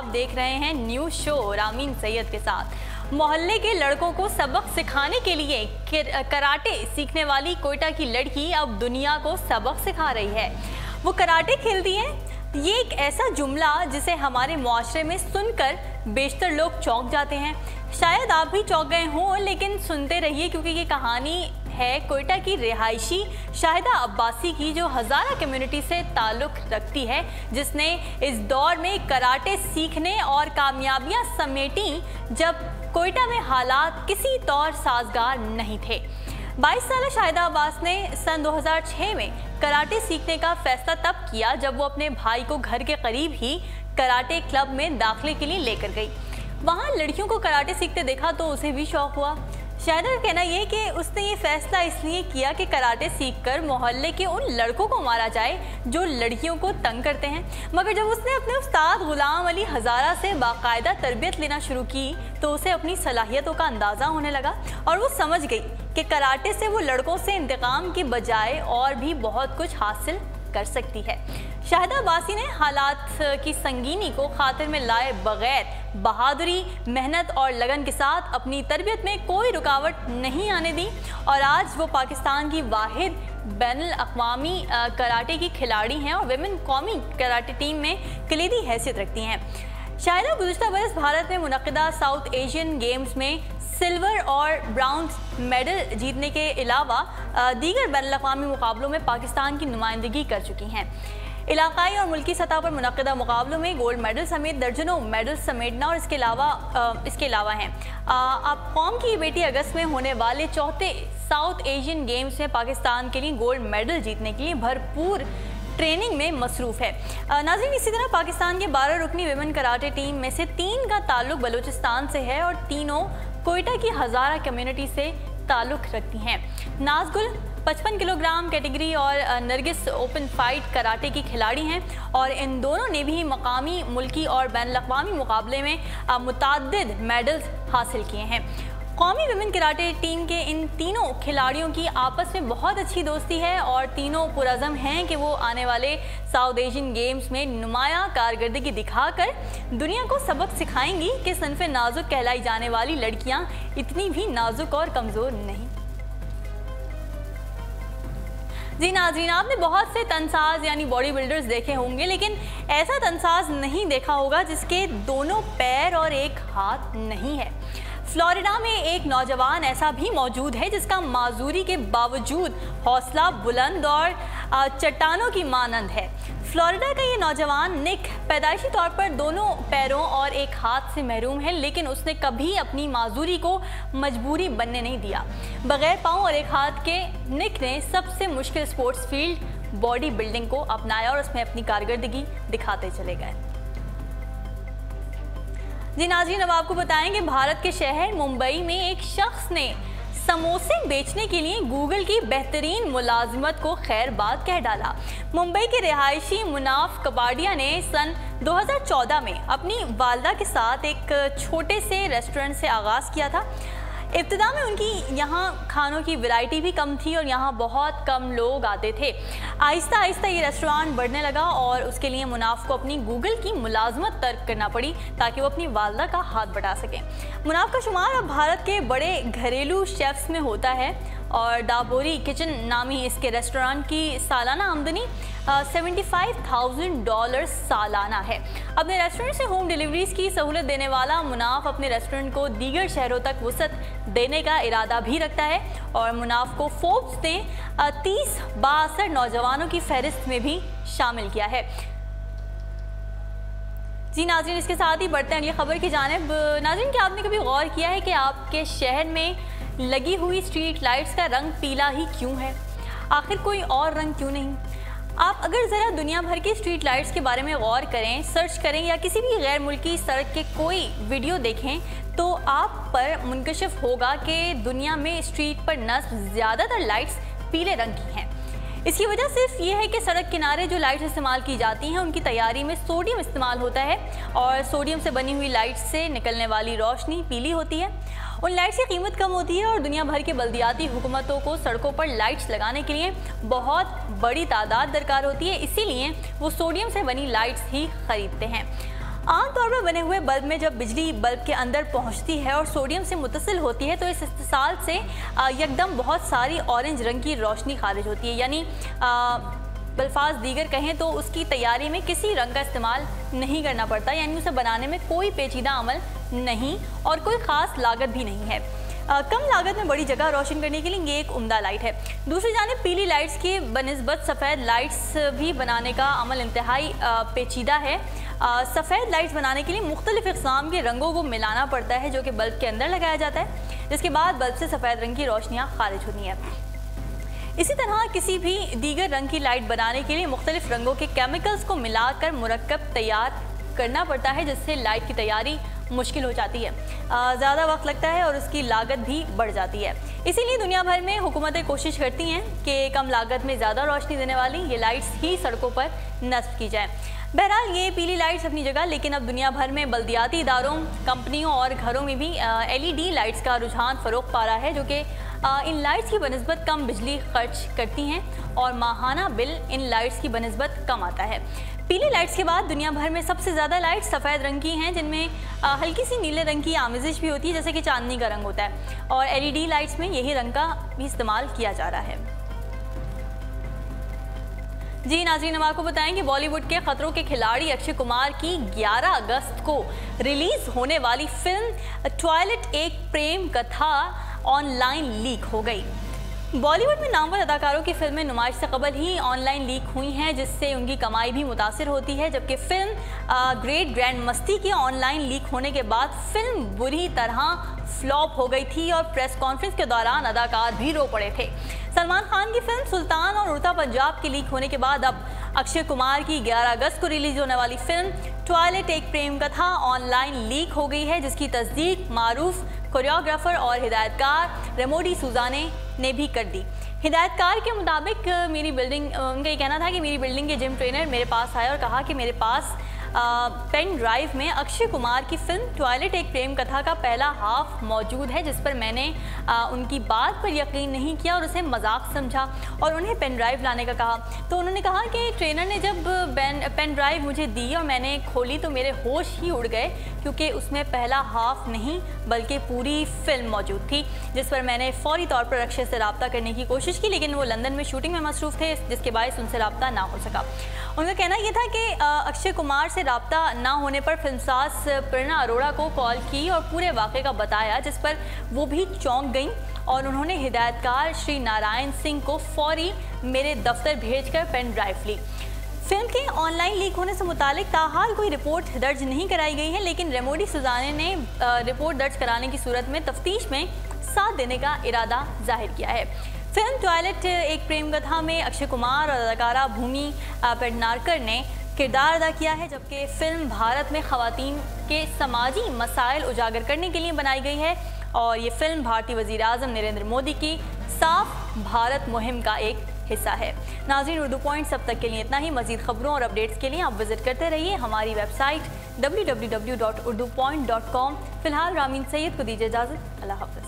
देख रहे हैं न्यूज़ शो रामीन सैयद के साथ। मोहल्ले के लड़कों को सबक सिखाने के लिए कराटे सीखने वाली कोयटा की लड़की अब दुनिया को सबक सिखा रही है। वो कराटे खेलती है। ये एक ऐसा जुमला जिसे हमारे मुआशरे में सुनकर बेशतर लोग चौंक जाते हैं। शायद आप भी चौंक गए हों, लेकिन सुनते रहिए क्योंकि ये कहानी है कोयटा की रिहायशी शाहिदा अब्बासी की, जो हज़ारा कम्युनिटी से ताल्लुक़ रखती है, जिसने इस दौर में कराटे सीखने और कामयाबियां समेटी जब कोयटा में हालात किसी तौर साजगार नहीं थे। 22 साल शाहिदा अब्बास ने सन 2006 में कराटे सीखने का फैसला तब किया जब वो अपने भाई को घर के करीब ही कराटे क्लब में दाखिले के लिए लेकर गई। वहाँ लड़कियों को कराटे सीखते देखा तो उसे भी शौक हुआ। शाहिदा का कहना यह कि उसने ये फैसला इसलिए किया कि कराटे सीखकर मोहल्ले के उन लड़कों को मारा जाए जो लड़कियों को तंग करते हैं। मगर जब उसने अपने उस्ताद गुलाम अली हज़ारा से बाकायदा तरबियत लेना शुरू की तो उसे अपनी सलाहियतों का अंदाज़ा होने लगा और वो समझ गई कि कराटे से वो लड़कों से इंतकाम के बजाय और भी बहुत कुछ हासिल कर सकती है। शाहिदा अब्बासी ने हालात की संगीनी को खातिर में लाए बगैर बहादुरी, मेहनत और लगन के साथ अपनी तरबियत में कोई रुकावट नहीं आने दी और आज वो पाकिस्तान की वाहिद बैनुल अक़वामी कराटे की खिलाड़ी हैं और विमेन कौमी कराटे टीम में कलीदी हैसियत रखती हैं। शाहिदा गुज़िश्ता बरस भारत में मुनक़िदा साउथ एशियन गेम्स में सिल्वर और ब्राउन्ज मेडल जीतने के अलावा दीगर बैनुल अक़वामी मुकाबलों में पाकिस्तान की नुमाइंदगी कर चुकी हैं। इलाकाई और मुल्की सतह पर मुनक़िदा मुकाबलों में गोल्ड मेडल समेत दर्जनों मेडल समेटना और इसके अलावा हैं। अब कौम की बेटी अगस्त में होने वाले चौथे साउथ एशियन गेम्स में पाकिस्तान के लिए गोल्ड मेडल जीतने के लिए भरपूर ट्रेनिंग में मसरूफ़ है। नाज़रीन, इसी तरह पाकिस्तान के 12 रुकनी विमेन कराटे टीम में से 3 का ताल्लुक बलूचिस्तान से है और तीनों कोयटा की हज़ारा कम्युनिटी से ताल्लुक़ रखती हैं। नाज़गुल 55 किलोग्राम कैटेगरी और नरगिस ओपन फाइट कराटे की खिलाड़ी हैं और इन दोनों ने भी मकामी, मुल्की और बैनुल अक़वामी मुकाबले में मुतअद्दिद मेडल्स हासिल किए हैं। कौमी विमेन कराटे टीम के इन तीनों खिलाड़ियों की आपस में बहुत अच्छी दोस्ती है और तीनों पुरज़म हैं कि वो आने वाले साउथ एशियन गेम्स में नुमाया कारकर्दगी दिखाकर दुनिया को सबक सिखाएंगी कि सनफ़े नाजुक कहलाई जाने वाली लड़कियां इतनी भी नाजुक और कमज़ोर नहीं। जी नाज़रीन, आपने बहुत से तनसाज यानी बॉडी बिल्डर्स देखे होंगे, लेकिन ऐसा तनसाज नहीं देखा होगा जिसके दोनों पैर और एक हाथ नहीं है। फ्लोरिडा में एक नौजवान ऐसा भी मौजूद है जिसका माजूरी के बावजूद हौसला बुलंद और चट्टानों की मानंद है। फ्लोरिडा का ये नौजवान निक पैदाइशी तौर पर दोनों पैरों और एक हाथ से महरूम है, लेकिन उसने कभी अपनी माजूरी को मजबूरी बनने नहीं दिया। बगैर पाँव और एक हाथ के निक ने सबसे मुश्किल स्पोर्ट्स फील्ड बॉडी बिल्डिंग को अपनाया और उसमें अपनी कारकर्दगी दिखाते चले गए। जी नाज़रीन, अब आपको बताएं कि भारत के शहर मुंबई में एक शख्स ने समोसे बेचने के लिए गूगल की बेहतरीन मुलाजिमत को खैरबाद कह डाला। मुंबई के रिहायशी मुनाफ कबाड़िया ने सन 2014 में अपनी वालदा के साथ एक छोटे से रेस्टोरेंट से आगाज़ किया था। इब्तिदा में उनकी यहाँ खानों की वैरायटी भी कम थी और यहाँ बहुत कम लोग आते थे। आहिस्ता आहिस्ता ये रेस्टोरेंट बढ़ने लगा और उसके लिए मुनाफ को अपनी गूगल की मुलाजमत तर्क करना पड़ी ताकि वो अपनी वालदा का हाथ बढ़ा सकें। मुनाफ का शुमार अब भारत के बड़े घरेलू शेफ्स में होता है और डाबोरी किचन नामी इसके रेस्टोरेंट की सालाना आमदनी $75,000 सालाना है। अपने रेस्टोरेंट से होम डिलीवरीज की सहूलत देने वाला मुनाफ अपने रेस्टोरेंट को दीगर शहरों तक वसअत देने का इरादा भी रखता है और मुनाफ को फोर्ब्स ने 30 बाअसर नौजवानों की फहरिस्त में भी शामिल किया है। जी नाज़रीन, इसके साथ ही बढ़ते हैं अगली खबर की जानिब। नाज़रीन, क्या आपने कभी गौर किया है कि आपके शहर में लगी हुई स्ट्रीट लाइट्स का रंग पीला ही क्यों है? आखिर कोई और रंग क्यों नहीं? आप अगर ज़रा दुनिया भर की स्ट्रीट लाइट्स के बारे में गौर करें, सर्च करें या किसी भी गैर मुल्की सड़क के कोई वीडियो देखें तो आप पर मुनकशिफ होगा कि दुनिया में स्ट्रीट पर नस्ब ज़्यादातर लाइट्स पीले रंग की हैं। इसकी वजह सिर्फ ये है कि सड़क किनारे जो लाइट्स इस्तेमाल की जाती हैं उनकी तैयारी में सोडियम इस्तेमाल होता है और सोडियम से बनी हुई लाइट्स से निकलने वाली रोशनी पीली होती है। उन लाइट्स की कीमत कम होती है और दुनिया भर के बल्दियाती हुकूमतों को सड़कों पर लाइट्स लगाने के लिए बहुत बड़ी तादाद दरकार होती है, इसीलिए वो सोडियम से बनी लाइट्स ही खरीदते हैं। आमतौर पर बने हुए बल्ब में जब बिजली बल्ब के अंदर पहुंचती है और सोडियम से मुत्तसिल होती है तो इस इस्तेसाल से यकदम बहुत सारी ऑरेंज रंग की रोशनी खारिज होती है। यानी बल्फाज दीगर कहें तो उसकी तैयारी में किसी रंग का इस्तेमाल नहीं करना पड़ता, यानी उसे बनाने में कोई पेचीदा अमल नहीं और कोई ख़ास लागत भी नहीं है। कम लागत में बड़ी जगह रोशन करने के लिए ये एक उम्दा लाइट है। दूसरी जानिब पीली लाइट्स के बनिस्बत सफ़ेद लाइट्स भी बनाने का अमल इंतहाई पेचीदा है। सफ़ेद लाइट्स बनाने के लिए मुख्तलिफ इक़साम के रंगों को मिलाना पड़ता है जो कि बल्ब के अंदर लगाया जाता है, जिसके बाद बल्ब से सफ़ेद रंग की रोशनियाँ खारिज होती हैं। इसी तरह किसी भी दीगर रंग की लाइट बनाने के लिए मुख्तलिफ रंगों के केमिकल्स को मिलाकर मुरक्कब तैयार करना पड़ता है, जिससे लाइट की तैयारी मुश्किल हो जाती है, ज़्यादा वक्त लगता है और उसकी लागत भी बढ़ जाती है। इसीलिए दुनिया भर में हुकूमतें कोशिश करती हैं कि कम लागत में ज़्यादा रोशनी देने वाली ये लाइट्स ही सड़कों पर नस्ब की जाए। बहरहाल ये पीली लाइट्स अपनी जगह, लेकिन अब दुनिया भर में बल्दियाती इदारों, कंपनियों और घरों में भी LED लाइट्स का रुझान फ़रोग़ पा रहा है, जो कि इन लाइट्स की बनिस्बत कम बिजली खर्च करती हैं और माहाना बिल इन लाइट्स की बनिस्बत कम आता है। पीली लाइट्स के बाद दुनिया भर में सबसे ज़्यादा लाइट्स सफ़ेद रंग की हैं, जिनमें हल्की सी नीले रंग की आमिज़िश भी होती है, जैसे कि चांदनी का रंग होता है, और LED लाइट्स में यही रंग का भी इस्तेमाल किया जा रहा है। जी नाज़रीन, हम आपको बताएं कि बॉलीवुड के खतरों के खिलाड़ी अक्षय कुमार की 11 अगस्त को रिलीज़ होने वाली फिल्म ट्वाइलाइट एक प्रेम कथा ऑनलाइन लीक हो गई। बॉलीवुड में नामवर अदाकारों की फिल्में नुमाइश से कबल ही ऑनलाइन लीक हुई हैं, जिससे उनकी कमाई भी मुतासिर होती है। जबकि फिल्म ग्रेट ग्रैंड मस्ती के ऑनलाइन लीक होने के बाद फिल्म बुरी तरह फ्लॉप हो गई थी और प्रेस कॉन्फ्रेंस के दौरान अदाकार भी रो पड़े थे। सलमान खान की फिल्म सुल्तान और उड़ता पंजाब के लीक होने के बाद अब अक्षय कुमार की 11 अगस्त को रिलीज होने वाली फिल्म ट्वाइलाइट एक प्रेम कथा ऑनलाइन लीक हो गई है, जिसकी तस्दीक मारूफ कोरियोग्राफर और हिदायतकार रेमो डिसूजा ने भी कर दी। हिदायतकार के मुताबिक उनका ये कहना था कि मेरी बिल्डिंग के जिम ट्रेनर मेरे पास आए और कहा कि मेरे पास पेन ड्राइव में अक्षय कुमार की फिल्म ट्वाइलाइट एक प्रेम कथा का पहला हाफ मौजूद है, जिस पर मैंने उनकी बात पर यकीन नहीं किया और उसे मजाक समझा और उन्हें पेन ड्राइव लाने का कहा। तो उन्होंने कहा कि ट्रेनर ने जब पेन ड्राइव मुझे दी और मैंने खोली तो मेरे होश ही उड़ गए, क्योंकि उसमें पहला हाफ नहीं बल्कि पूरी फिल्म मौजूद थी, जिस पर मैंने फौरी तौर पर अक्षय से रब्ता करने की कोशिश की, लेकिन वो लंदन में शूटिंग में मसरूफ़ थे, जिसके बायस उनसे रब्ता ना हो सका। उनका कहना यह था कि अक्षय कुमार से रब्ता ना होने पर फिल्मसाज प्रेरणा अरोड़ा को कॉल की और पूरे वाक़े का बताया, जिस पर वो भी चौंक गईं और उन्होंने हिदायतकार श्री नारायण सिंह को फौरी मेरे दफ्तर भेजकर पेन ड्राइव ली। फिल्म के ऑनलाइन लीक होने से मुतालिक ताहाल कोई रिपोर्ट दर्ज नहीं कराई गई है, लेकिन रेमो डिसूजा ने रिपोर्ट दर्ज कराने की सूरत में तफ्तीश में साथ देने का इरादा जाहिर किया है। फिल्म ट्वाइलाइट एक प्रेम कथा में अक्षय कुमार और अदाकारा भूमि पेडनारकर ने किरदार अदा किया है, जबकि फिल्म भारत में ख़वातीन के समाजी मसाइल उजागर करने के लिए बनाई गई है और ये फिल्म भारतीय वज़ीर आज़म नरेंद्र मोदी की साफ भारत मुहिम का एक हिस्सा है। नाज़रीन, उर्दू पॉइंट्स अब तक के लिए इतना ही। मज़ीद खबरों और अपडेट्स के लिए आप विजिट करते रहिए हमारी वेबसाइट www.urdupoint.com। फ़िलहाल रामीन सैयद को दीजिए इजाज़त। अल्लाह हाफ़िज़।